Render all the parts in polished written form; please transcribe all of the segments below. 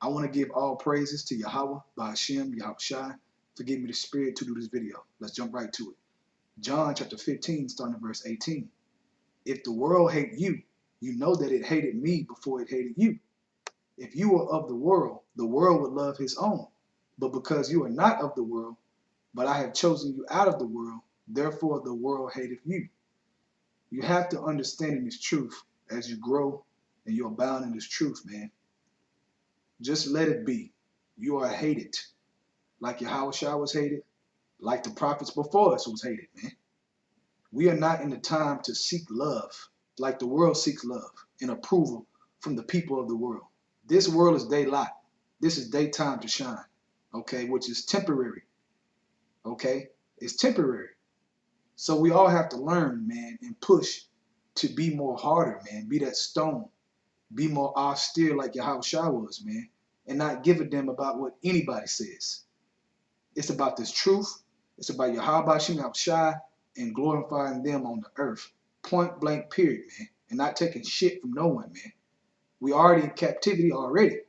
I want to give all praises to Yahweh, Ba'ashem, Yahushai, to give me the spirit to do this video. Let's jump right to it. John chapter 15, starting at verse 18. If the world hate you, you know that it hated me before it hated you. If you were of the world would love his own. But because you are not of the world, but I have chosen you out of the world, therefore the world hateth you. You have to understand in this truth as you grow and you abound in this truth, man. Just let it be. You are hated. Like Yahushua was hated, like the prophets before us was hated, man. We are not in the time to seek love like the world seeks love and approval from the people of the world. This world is daylight. This is daytime to shine, okay, which is temporary, okay? It's temporary. So we all have to learn, man, and push to be more harder, man. Be that stone. Be more austere like Yahushua was, man, and not give a damn about what anybody says. It's about this truth. It's about Yahweh Shai and glorifying them on the earth. Point blank, period, man. And not taking shit from no one, man. We already in captivity already.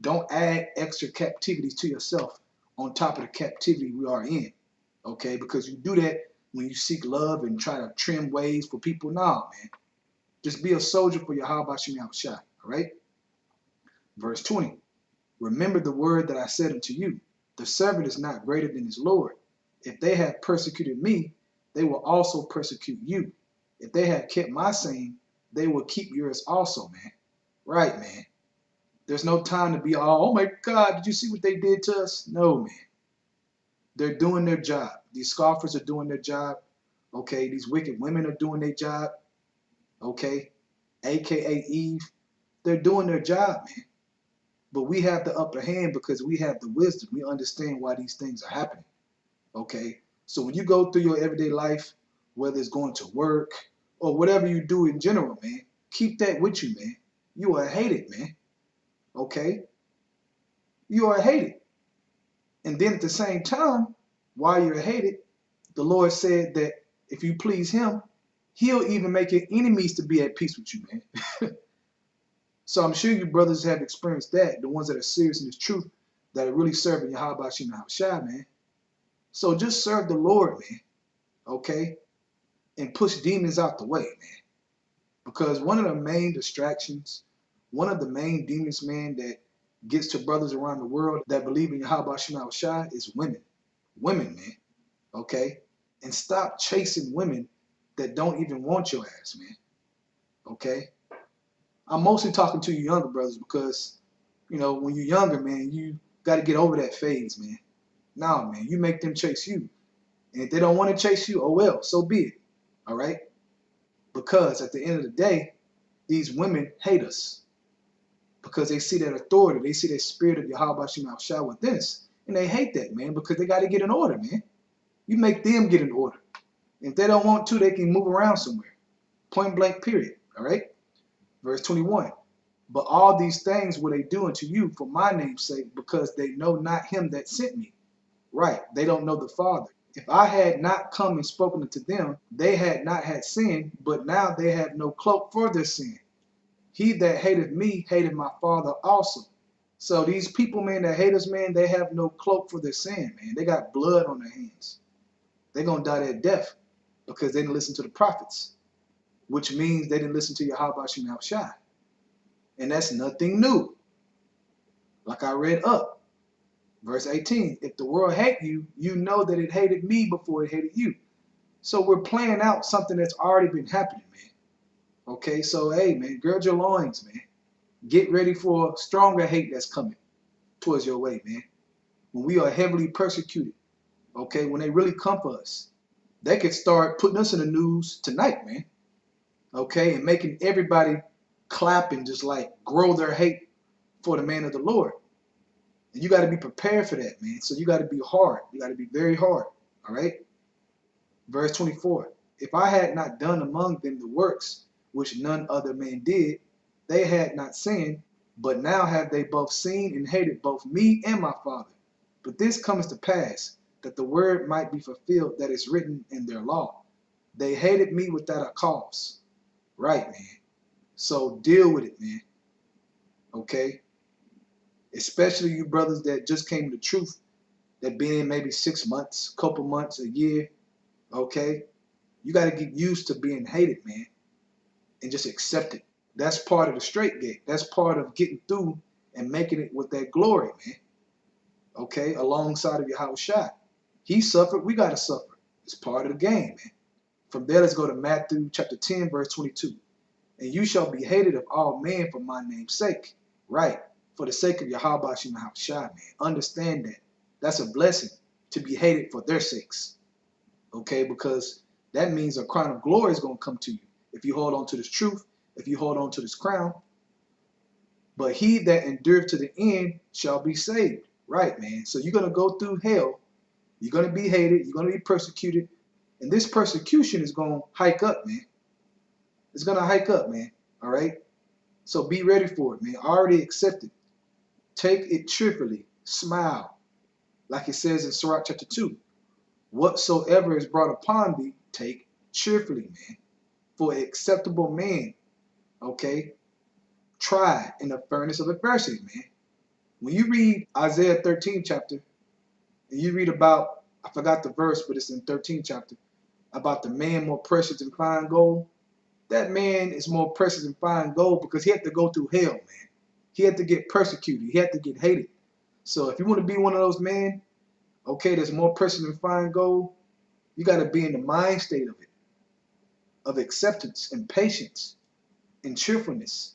Don't add extra captivities to yourself on top of the captivity we are in, okay? Because you do that when you seek love and try to trim ways for people. Nah, man. Just be a soldier for Yahweh Shai, all right? Verse 20. Remember the word that I said unto you. The servant is not greater than his Lord. If they have persecuted me, they will also persecute you. If they have kept my saying, they will keep yours also, man. Right, man. There's no time to be all, oh my God, did you see what they did to us? No, man. They're doing their job. These scoffers are doing their job. Okay, these wicked women are doing their job. Okay, AKA Eve. They're doing their job, man. But we have the upper hand because we have the wisdom. We understand why these things are happening. Okay, so when you go through your everyday life, whether it's going to work or whatever you do in general, man, keep that with you, man. You are hated, man. Okay, you are hated. And then at the same time, while you're hated, the Lord said that if you please him, he'll even make your enemies to be at peace with you, man. So I'm sure you brothers have experienced that, the ones that are serious in this truth, that are really serving Yahweh Shai, man. So just serve the Lord, man, okay? And push demons out the way, man. Because one of the main distractions, one of the main demons, man, that gets to brothers around the world that believe in Yahweh Shai is women. Women, man, okay? And stop chasing women that don't even want your ass, man, okay? I'm mostly talking to you younger brothers because, you know, when you're younger, man, you got to get over that phase, man. Nah, man, you make them chase you. And if they don't want to chase you, oh well, so be it, all right? Because at the end of the day, these women hate us because they see that authority, they see that spirit of Yahweh Shai within us, and they hate that, man, because they got to get in order, man. You make them get in order. If they don't want to, they can move around somewhere. Point blank, period, all right? Verse 21. But all these things will they do unto you for my name's sake, because they know not him that sent me. Right, they don't know the Father. If I had not come and spoken unto them, they had not had sin, but now they have no cloak for their sin. He that hateth me hated my Father also. So these people, man, that hate us, man, they have no cloak for their sin, man. They got blood on their hands. They're going to die that death because they didn't listen to the prophets, which means they didn't listen to Yahweh Shai. And that's nothing new. Like I read up, verse 18, if the world hate you, you know that it hated me before it hated you. So we're playing out something that's already been happening, man. Okay, so hey, man, gird your loins, man. Get ready for stronger hate that's coming towards your way, man. When we are heavily persecuted, okay, when they really come for us, they could start putting us in the news tonight, man. Okay, and making everybody clap and just like grow their hate for the man of the Lord. And you got to be prepared for that, man. So you got to be hard. You got to be very hard, all right? Verse 24, if I had not done among them the works which none other man did, they had not sinned, but now have they both seen and hated both me and my Father. But this comes to pass, that the word might be fulfilled that is written in their law. They hated me without a cause. Right, man. So deal with it, man. Okay? especially you brothers that just came to the truth, that been in maybe 6 months, couple months, a year, okay? You got to get used to being hated, man, and just accept it. That's part of the straight gate. That's part of getting through and making it with that glory, man, okay, alongside of Yahweh Shai. He suffered, we got to suffer. It's part of the game, man. From there, let's go to Matthew chapter 10, verse 22. And you shall be hated of all men for my name's sake. Right. For the sake of Yahweh Shai, man. Understand that. That's a blessing to be hated for their sakes. Okay, because that means a crown of glory is going to come to you if you hold on to this truth, if you hold on to this crown. But he that endureth to the end shall be saved. Right, man. So you're going to go through hell. You're going to be hated. You're going to be persecuted. And this persecution is going to hike up, man. It's going to hike up, man. All right? So be ready for it, man. Already accept it. Take it cheerfully. Smile. Like it says in Sirach chapter 2. Whatsoever is brought upon thee, take cheerfully, man. For an acceptable man, okay, try in the furnace of adversity, man. When you read Isaiah 13 chapter, and you read about, I forgot the verse, but it's in 13 chapter, about the man more precious than fine gold. That man is more precious than fine gold because he had to go through hell, man. He had to get persecuted. He had to get hated. So if you want to be one of those men, okay, that's more precious than fine gold, you got to be in the mind state of it, of acceptance and patience and cheerfulness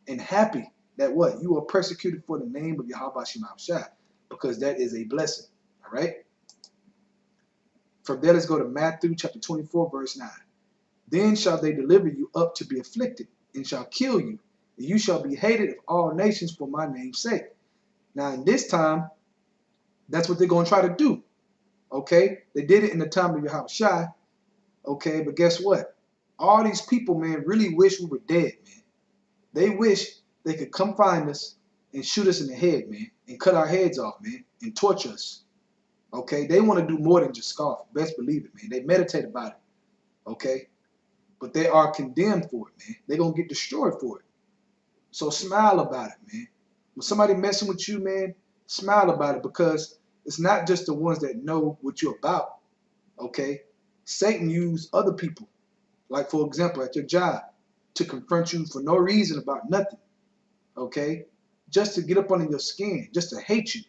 and happy that what? You are persecuted for the name of Yahweh Shai, because that is a blessing, all right? From there, let's go to Matthew chapter 24, verse 9. Then shall they deliver you up to be afflicted, and shall kill you, and you shall be hated of all nations for my name's sake. Now, in this time, that's what they're going to try to do, okay? They did it in the time of Yahweh Shai, okay? But guess what? All these people, man, really wish we were dead, man. They wish they could come find us and shoot us in the head, man, and cut our heads off, man, and torture us, okay? They want to do more than just scoff. Best believe it, man. They meditate about it, okay? But they are condemned for it, man. They're going to get destroyed for it. So smile about it, man. When somebody messing with you, man, smile about it, because it's not just the ones that know what you're about, okay? Satan used other people, like, for example, at your job, to confront you for no reason about nothing, okay? Just to get up under your skin, just to hate you.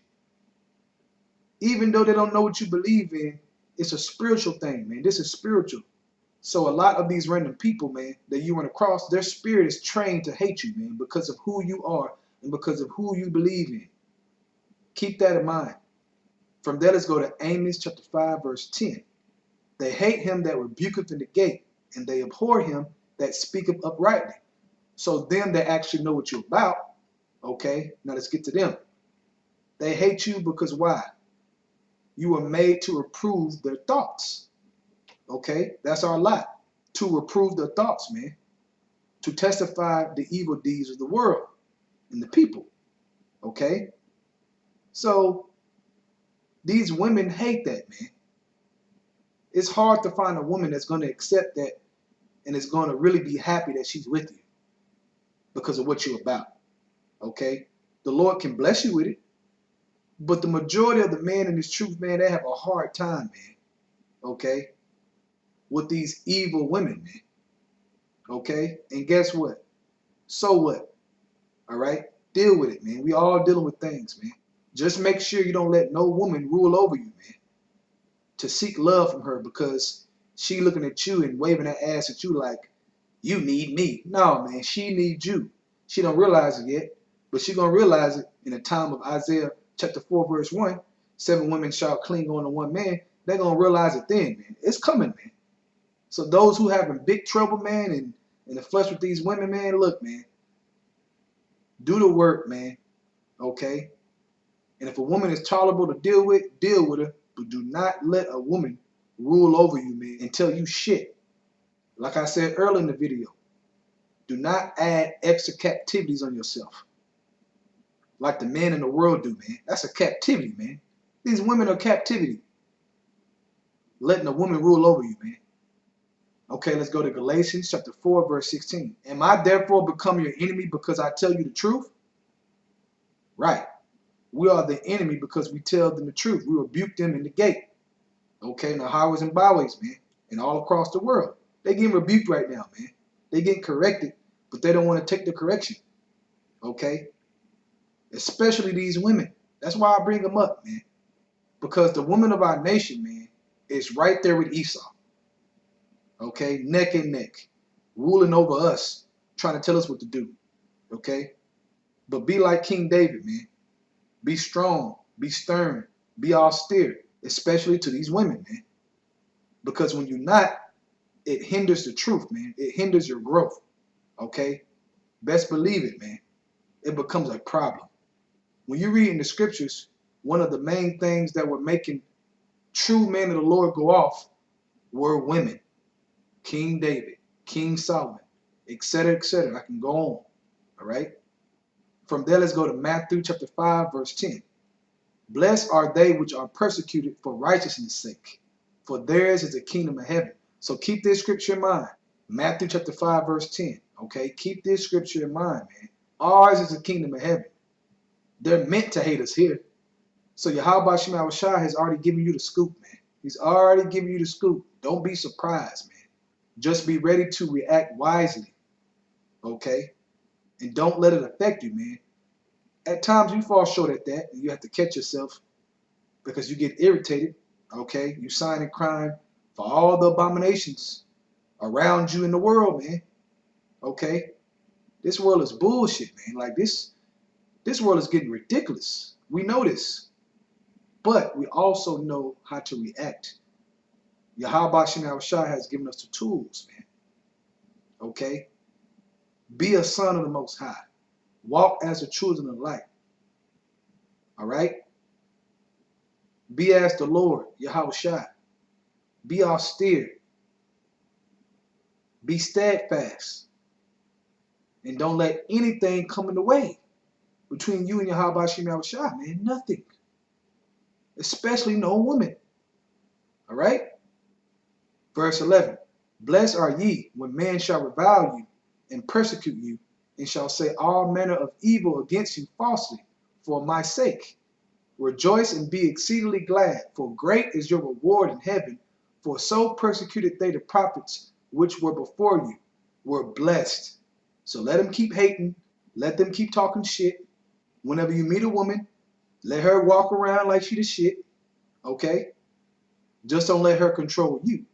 Even though they don't know what you believe in, it's a spiritual thing, man. This is spiritual. So a lot of these random people, man, that you run across, their spirit is trained to hate you, man, because of who you are and because of who you believe in. Keep that in mind. From there, let's go to Amos chapter 5, verse 10. They hate him that rebuketh in the gate, and they abhor him that speaketh uprightly. So them that actually know what you're about, okay, now let's get to them. They hate you because why? You were made to reprove their thoughts. Okay, that's our lot, to reprove their thoughts, man, to testify the evil deeds of the world and the people, okay? So these women hate that, man. It's hard to find a woman that's going to accept that and is going to really be happy that she's with you because of what you're about, okay? The Lord can bless you with it, but the majority of the men in this truth, man, they have a hard time, man, okay, with these evil women, man, okay? And guess what? So what? All right? Deal with it, man. We all dealing with things, man. Just make sure you don't let no woman rule over you, man, to seek love from her because she looking at you and waving her ass at you like, you need me. No, man, she needs you. She don't realize it yet, but she going to realize it in the time of Isaiah chapter 4, verse 1. 7 women shall cling on to one man. They're going to realize it then, man. It's coming, man. So those who having big trouble, man, and in the flesh with these women, man, look, man, do the work, man, okay? And if a woman is tolerable to deal with her, but do not let a woman rule over you, man, and tell you shit. Like I said earlier in the video, do not add extra captivities on yourself like the men in the world do, man. That's a captivity, man. These women are captivity. Letting a woman rule over you, man. Okay, let's go to Galatians chapter 4, verse 16. Am I therefore become your enemy because I tell you the truth? Right. We are the enemy because we tell them the truth. We rebuke them in the gate. Okay, in the highways and byways, man, and all across the world. They getting rebuked right now, man. They getting corrected, but they don't want to take the correction. Okay? Especially these women. That's why I bring them up, man. Because the women of our nation, man, is right there with Esau. Okay? Neck and neck. Ruling over us. Trying to tell us what to do. Okay? But be like King David, man. Be strong. Be stern. Be austere. Especially to these women, man. Because when you're not, it hinders the truth, man. It hinders your growth. Okay? Best believe it, man. It becomes a problem. When you read in the scriptures, one of the main things that were making true men of the Lord go off were women. King David, King Solomon, etc., etc. I can go on. All right? From there, let's go to Matthew chapter 5, verse 10. Blessed are they which are persecuted for righteousness' sake, for theirs is the kingdom of heaven. So keep this scripture in mind. Matthew chapter 5, verse 10. Okay? Keep this scripture in mind, man. Ours is the kingdom of heaven. They're meant to hate us here. So Yahweh Shema Shai has already given you the scoop, man. He's already given you the scoop. Don't be surprised, man. Just be ready to react wisely. Okay? And don't let it affect you, man. At times you fall short at that, and you have to catch yourself because you get irritated. Okay? You sign and crime for all the abominations around you in the world, man. Okay? This world is bullshit, man. Like this world is getting ridiculous. We know this. But we also know how to react. Yahweh Shem Shai has given us the tools, man. Okay? Be a son of the Most High. Walk as the children of light. All right? Be as the Lord, Yahweh Shai. Be austere. Be steadfast. And don't let anything come in the way between you and Yahweh Shem Shai, man. Nothing. Especially no woman. All right? Verse 11. Blessed are ye when men shall revile you and persecute you, and shall say all manner of evil against you falsely for my sake. Rejoice and be exceedingly glad, for great is your reward in heaven. For so persecuted they the prophets which were before you. Were blessed. So let them keep hating. Let them keep talking shit. Whenever you meet a woman, let her walk around like she the shit. Okay? Just don't let her control you.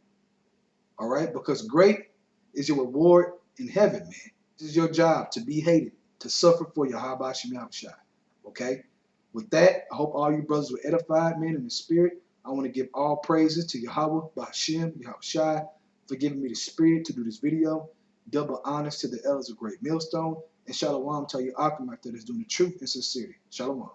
All right? Because great is your reward in heaven, man. This is your job, to be hated, to suffer for Yahweh Shem Shai. Okay? With that, I hope all you brothers were edified, man, in the spirit. I want to give all praises to Yahweh Ba'Shem, Yahweh Shai, for giving me the spirit to do this video. Double honors to the elders of Great Millstone. And Shalom to you Akim out there that's doing the truth and sincerity. Shalom.